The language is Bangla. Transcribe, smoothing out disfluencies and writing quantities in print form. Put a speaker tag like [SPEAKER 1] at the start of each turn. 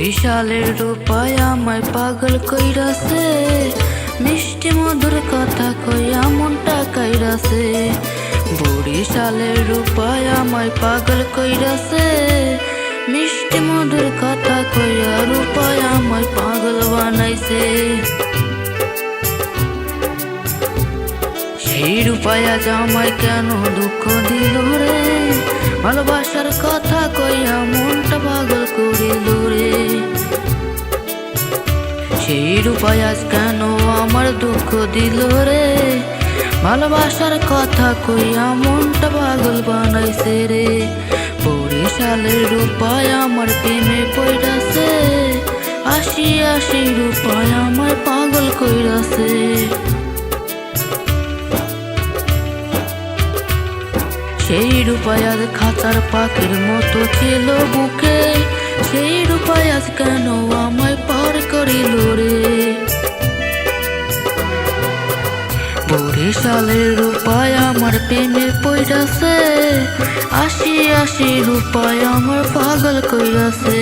[SPEAKER 1] বরিশালের রূপায় আমায় পাগল কইরাছে, মিষ্টি মধুর কথা কইয়া মনটা কাইরাছে। বরিশালের রূপায় আমায় পাগল কইরাছে, মিষ্টি মধুর কথা কইয়া রূপায় আমায় পাগল বানাইছে। সেই রূপায় আজ আমায় কেন দুঃখ দিল রে, ভালোবাসার কথা কইয়া মনটা পাগল করিল রে। সেই রূপায় আজ কেন আমার দুঃখ দিল রে, ভালোবাসার কথা কইয়া মনটা পাগল বানাইছে রে। বরিশালের রূপায় আমার প্রেমে পড়াছে, আসি আসি রূপায় আমার পাগল কইরাছে। সেই রূপায় আজ খাঁচার পাখির মতো ছিল বুকে, সেই রূপায় আজ কেন আমায় পার করিল রে। বরিশালের রূপায় আমার প্রেমে পড়াছে, আসি আসি রূপায় আমার পাগল কইরাছে।